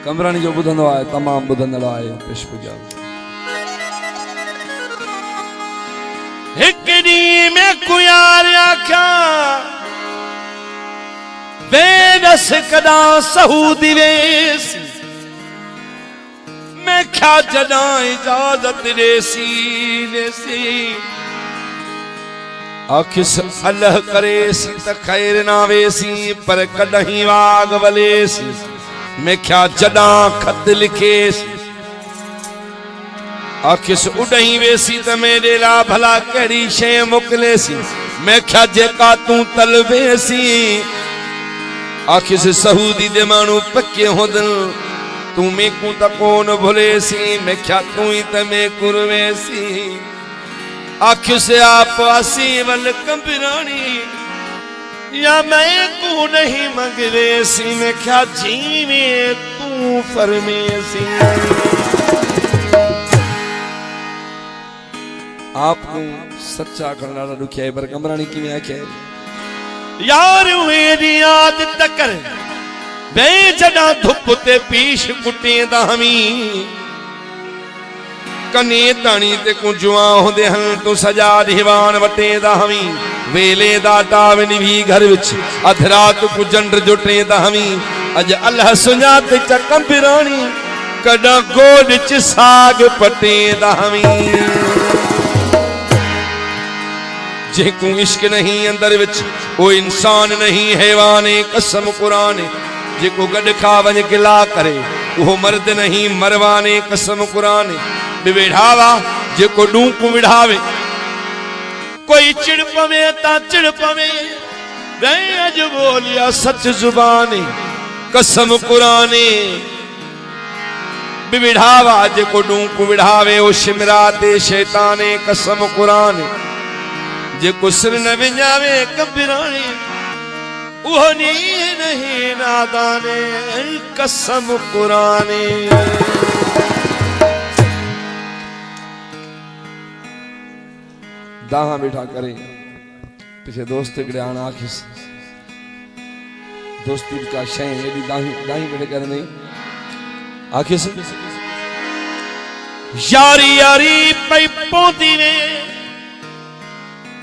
कमरानी जो बुधंदो आहे तमाम बुधंदड़ आहे पुष्प जा एक दी में कुयार आख्या बेदस कदा सहूदी वेस मैं क्या जदा इजाजत रेसी रेसी आखिस अल्लाह करेसी त खैर ना वेसी पर कदहीं वाग वलेसी मैं क्या जदा खत लिखेसी आखिस उड़ही वेसी त मेरे ला भला कड़ी शे मोकलेसी मैं क्या जेका तू तलवेसी आखिस सहूदी दे मानू पक्के होदन तू में को त कोन भुलेसी मैं क्या तू ही त में कुरवेसी आखियों से आप आसी वल कंबरानी या मैं को नहीं मंगवेसी मैं क्या जीवे तू फरमेसी आपको सच्चा करना दुखिया है पर कमरानी की में आखे यार मेरी याद तकर वे जड़ा धुप ते पीश कुटे दामी कने तानी ते को जुआ होंदे हन तू सजा दीवान वटे दामी वेले दा टावन भी घर विच अधरात को जंड जुटे दामी अज अल्लाह सुना ते कंबरानी कदा गोद च साग पटे दामी जेको इश्क नहीं अंदर विच वो इंसान नहीं हैवान कसम कुरान जेको गड खा वज गिला करे वो मर्द नहीं मरवाने कसम कुरान बिवेढ़ावा जेको डूंक विढ़ावे कोई चिड़ पवे ता चिड़ पवे वे अज बोलिया सच जुबाने कसम कुराने बिवेढ़ावा जेको डूंक विढ़ावे वो शिमराते शैताने कसम कुरान जेको सिर न विञावे कबराने वो नहीं नादाने कसम कुराने दाहा बैठा करे पीछे दोस्त के आना आखिस दोस्ती का शय एडी दाही दाही बैठे कर नहीं आखिस यारी यारी पई पोंदी ने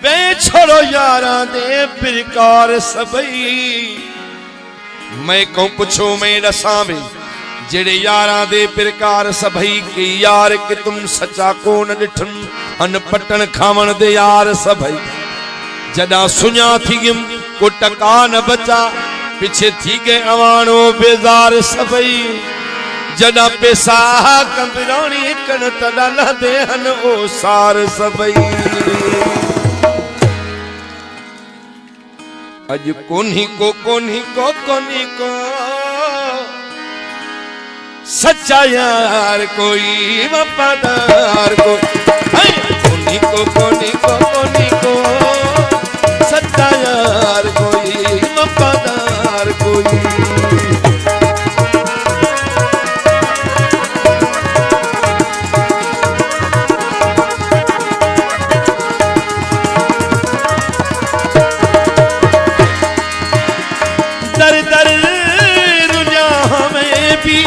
वे छोड़ो यारा दे प्रकार सबई मैं को पूछो मैं दसा में जेड़े यारा दे प्रकार सभई के यार कि तुम सच्चा कोन डिठन अन पटन खावण दे यार सभई जदा सुना थी गिम को टका न बचा पीछे थी गए अवानो बेजार सभई जदा पैसा कंबरानी कन तदा न दे हन ओ सार सभई अज कोनी को सच्चा यार कोई वफादार कोनी को सच्चा यार कोई वफादार कोई दर दर रुझा हमें भी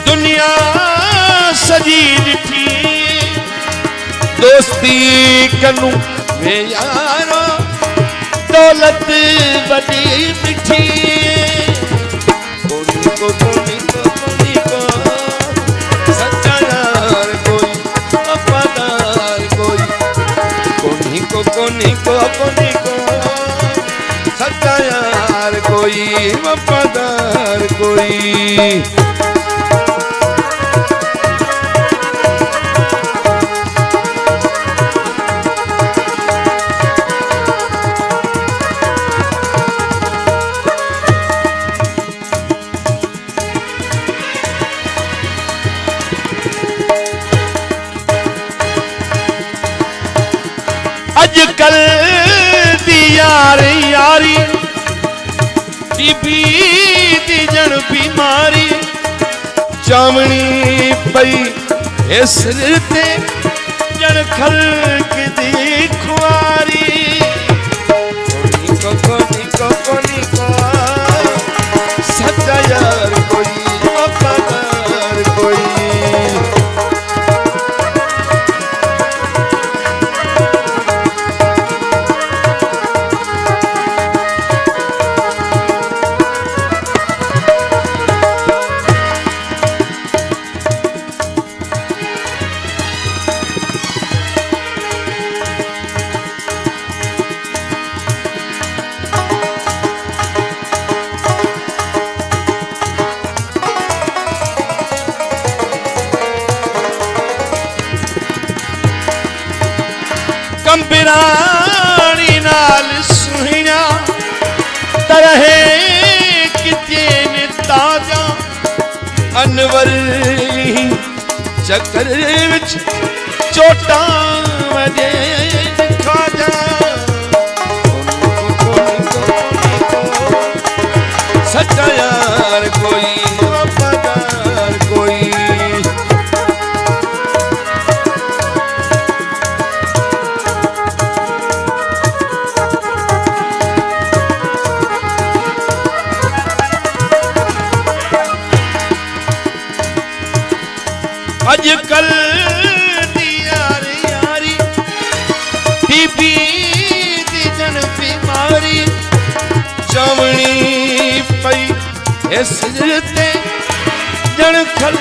दुनिया सजी थी दोस्ती कनु वे यारो दौलत बड़ी मिठी कोनी को सच्चा यार कोई वफादार कोई कोनी को सच्चा यार कोई वफादार कोई अजकल दी यारी दी जन बीमारी चावनी पई सिर ते जन खलक दी खुआरी कोनी को सच्चा यार कोई रानी नाल सुहिया तरहे किते ने ताजा अनवर चक्कर विच चोटा वजे खाजा सच्चा यार कोई वफादार कोई अजकल दी यारी यारी बीबी दी जन बीमारी चवणी पई इस ते जन खल